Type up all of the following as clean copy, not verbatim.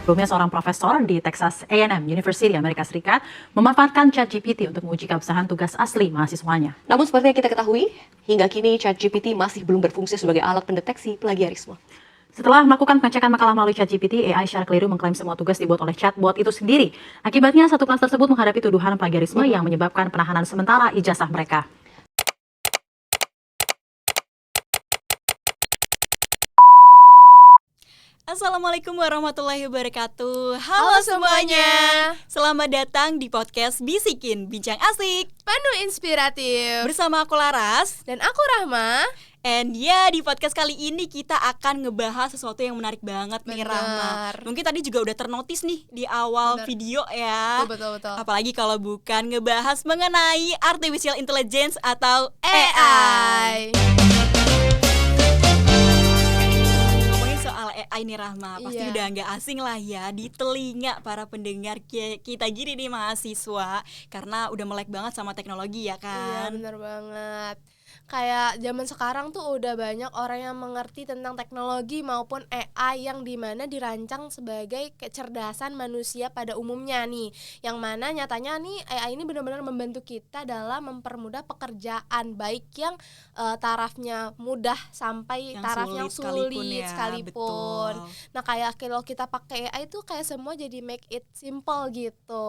Sebelumnya seorang profesor di Texas A&M University Amerika Serikat memanfaatkan ChatGPT untuk menguji keabsahan tugas asli mahasiswanya. Namun seperti yang kita ketahui, hingga kini ChatGPT masih belum berfungsi sebagai alat pendeteksi plagiarisme. Setelah melakukan pengecekan makalah melalui ChatGPT, AI secara keliru mengklaim semua tugas dibuat oleh chatbot itu sendiri. Akibatnya, satu kelas tersebut menghadapi tuduhan plagiarisme yang menyebabkan penahanan sementara ijazah mereka. Assalamualaikum warahmatullahi wabarakatuh. Halo semuanya. Selamat datang di podcast Bisikin Bincang Asik penuh inspiratif. bersama aku Laras. Dan aku Rahma. And ya, di podcast kali ini kita akan ngebahas sesuatu yang menarik banget nih, Bener. Rahma. Mungkin tadi juga udah ternotis nih di awal Bener. video ya. Betul. Apalagi kalau bukan ngebahas mengenai artificial intelligence atau AI. AI. Ngomongin soal AI nih Rahma, pasti Iya. udah nggak asing lah ya di telinga para pendengar kita gini nih mahasiswa, karena udah melek banget sama teknologi ya Iya, kan. benar banget. Kayak zaman sekarang tuh udah banyak orang yang mengerti tentang teknologi maupun AI yang dimana dirancang sebagai kecerdasan manusia pada umumnya nih. Yang mana nyatanya nih AI ini benar-benar membantu kita dalam mempermudah pekerjaan, baik yang tarafnya mudah sampai Yang taraf yang sulit sulit ya, sekalipun. betul. Nah, kayak kalau kita pakai AI itu kayak semua jadi make it simple gitu.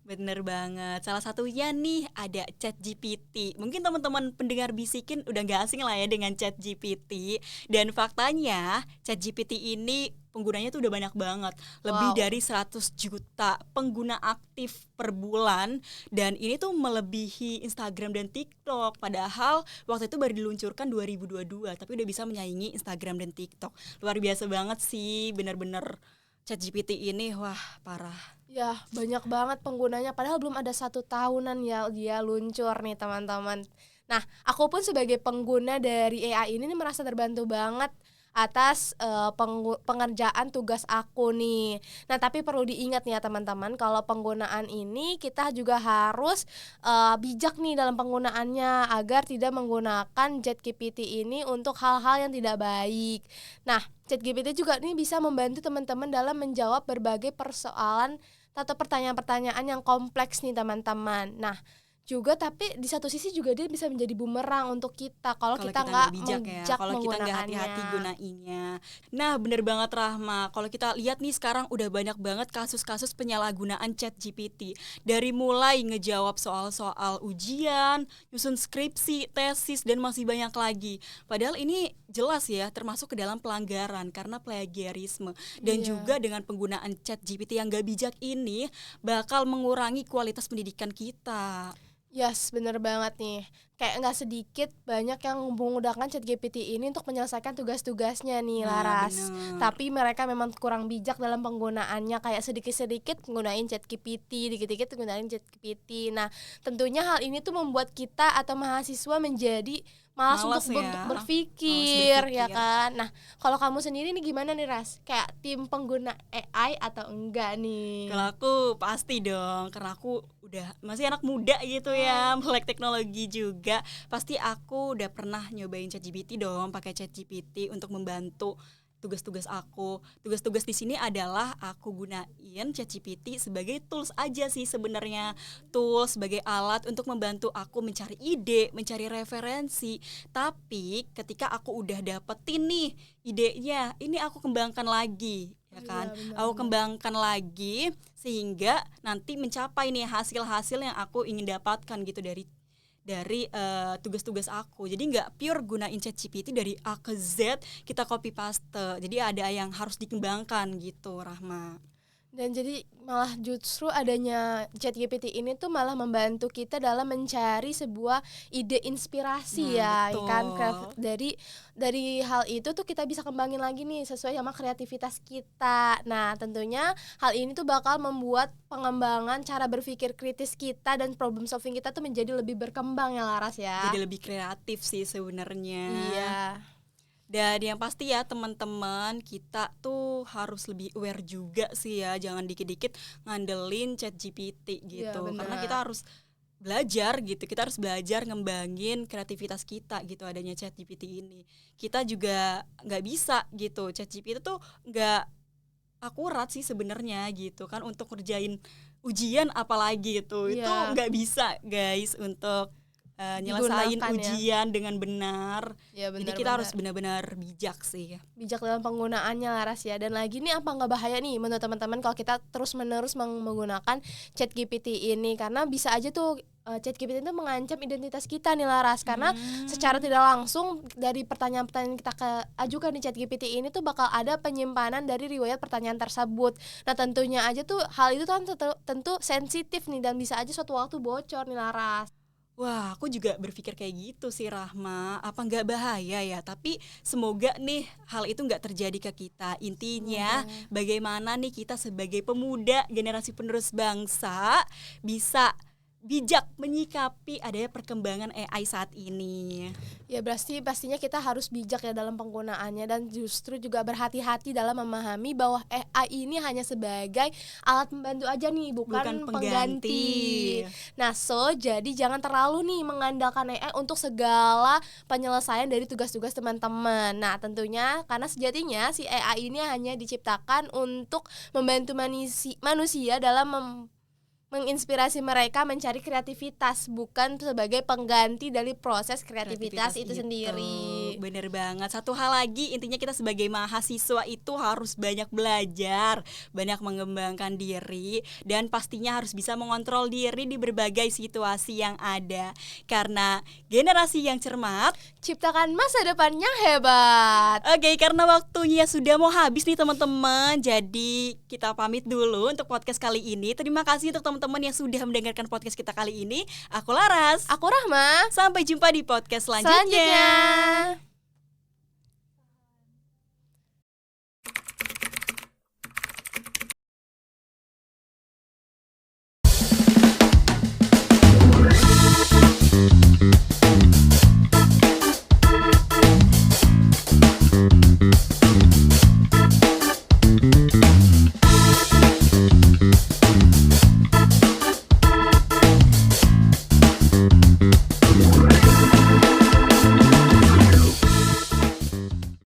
Bener banget. Salah satunya nih ada ChatGPT. Mungkin teman-teman pendengar Bisikin udah gak asing lah ya dengan ChatGPT. Dan faktanya ChatGPT ini penggunanya tuh udah banyak banget. Lebih Wow. dari 100 juta pengguna aktif per bulan. Dan ini tuh melebihi Instagram dan TikTok. Padahal waktu itu baru diluncurkan 2022. Tapi udah bisa menyaingi Instagram dan TikTok. Luar biasa banget sih, bener-bener ChatGPT ini, wah parah. Ya, banyak banget penggunanya. Padahal belum ada 1 tahunan ya dia luncur nih teman-teman. Nah, aku pun sebagai pengguna dari AI ini nih merasa terbantu banget atas pengerjaan tugas aku nih. Nah, tapi perlu diingat nih ya teman-teman, kalau penggunaan ini kita juga harus bijak nih dalam penggunaannya agar tidak menggunakan ChatGPT ini untuk hal-hal yang tidak baik. Nah, ChatGPT juga nih bisa membantu teman-teman dalam menjawab berbagai persoalan atau pertanyaan-pertanyaan yang kompleks nih teman-teman. Nah, juga tapi di satu sisi juga dia bisa menjadi bumerang untuk kita kalau kita nggak bijak bijak kalau kita nggak menggunakannya. hati-hati gunainnya. Nah, bener banget Rahma. Kalau kita lihat nih sekarang udah banyak banget kasus-kasus penyalahgunaan ChatGPT. Dari mulai ngejawab soal-soal ujian, nyusun skripsi, tesis, dan masih banyak lagi. Padahal ini jelas ya termasuk ke dalam pelanggaran karena plagiarisme. Dan Iya. juga dengan penggunaan ChatGPT yang gak bijak ini bakal mengurangi kualitas pendidikan kita. Yes, bener banget nih. Kayak nggak sedikit banyak yang menggunakan ChatGPT ini untuk menyelesaikan tugas-tugasnya nih, Nah, Laras. bener. Tapi mereka memang kurang bijak dalam penggunaannya, kayak sedikit-sedikit menggunakan ChatGPT, dikit-dikit menggunakan ChatGPT. Nah, tentunya hal ini tuh membuat kita atau mahasiswa menjadi malas Malas untuk ya. berpikir, Malas ya berpikir. kan? Nah, kalau kamu sendiri nih gimana nih, Ras? Kayak tim pengguna AI atau enggak nih? Kalau aku pasti dong, karena aku udah masih anak muda gitu ya, melek teknologi juga. Pasti aku udah pernah nyobain ChatGPT dong, pakai ChatGPT untuk membantu tugas-tugas aku. Tugas-tugas di sini adalah aku gunain ChatGPT sebagai tools aja sih sebenarnya. Tools sebagai alat untuk membantu aku mencari ide, mencari referensi. Tapi ketika aku udah dapetin nih idenya, ini aku kembangkan lagi, ya kan? Iya, benar, Aku benar. kembangkan lagi sehingga nanti mencapai nih hasil-hasil yang aku ingin dapatkan gitu dari tugas-tugas aku. Jadi nggak pure gunain ChatGPT dari A ke Z kita copy paste. Jadi ada yang harus dikembangkan gitu, Rahma. Dan jadi malah justru adanya ChatGPT ini tuh malah membantu kita dalam mencari sebuah ide inspirasi Nah, ya kan. betul. Dari hal itu tuh kita bisa kembangin lagi nih sesuai sama kreativitas kita. Nah, tentunya hal ini tuh bakal membuat pengembangan cara berpikir kritis kita dan problem solving kita tuh menjadi lebih berkembang ya, Laras ya. Jadi lebih kreatif sih sebenarnya. Iya. Dan yang pasti ya teman-teman, kita tuh harus lebih aware juga sih ya, jangan dikit-dikit ngandelin ChatGPT gitu. Iya, benar. Karena kita harus belajar gitu, kita harus belajar ngembangin kreativitas kita gitu adanya ChatGPT ini. Kita juga nggak bisa gitu, ChatGPT tuh nggak akurat sih sebenarnya gitu kan, untuk kerjain ujian apalagi itu Iya. nggak bisa guys untuk nyelesain Digunakan ya. ujian dengan benar. Ya Jadi benar. kita harus benar-benar bijak sih. bijak dalam penggunaannya Laras ya. Dan lagi nih, apa nggak bahaya nih menurut teman-teman kalau kita terus-menerus menggunakan ChatGPT ini, karena bisa aja tuh ChatGPT itu mengancam identitas kita nih Laras, karena secara tidak langsung dari pertanyaan-pertanyaan yang kita ajukan di ChatGPT ini tuh bakal ada penyimpanan dari riwayat pertanyaan tersebut. Nah tentunya aja tuh hal itu kan tentu sensitif nih, dan bisa aja suatu waktu bocor nih Laras. Wah, aku juga berpikir kayak gitu sih Rahma. Apa nggak bahaya ya? Tapi semoga nih hal itu nggak terjadi ke kita. Intinya bagaimana nih kita sebagai pemuda generasi penerus bangsa bisa bijak menyikapi adanya perkembangan AI saat ini. Ya pastinya kita harus bijak ya dalam penggunaannya, dan justru juga berhati-hati dalam memahami bahwa AI ini hanya sebagai alat pembantu aja nih, bukan pengganti. Nah jadi jangan terlalu nih mengandalkan AI untuk segala penyelesaian dari tugas-tugas teman-teman. Nah tentunya karena sejatinya si AI ini hanya diciptakan untuk membantu manusia dalam menginspirasi mereka mencari kreativitas, bukan sebagai pengganti dari proses kreativitas itu sendiri. Bener banget. Satu hal lagi, intinya kita sebagai mahasiswa itu harus banyak belajar, banyak mengembangkan diri, dan pastinya harus bisa mengontrol diri di berbagai situasi yang ada. Karena generasi yang cermat Ciptakan masa depan yang hebat. Oke, karena waktunya sudah mau habis nih teman-teman. Jadi kita pamit dulu untuk podcast kali ini. Terima kasih untuk teman-teman yang sudah mendengarkan podcast kita kali ini. Aku Laras. Aku Rahma. Sampai jumpa di podcast selanjutnya. Selanjutnya.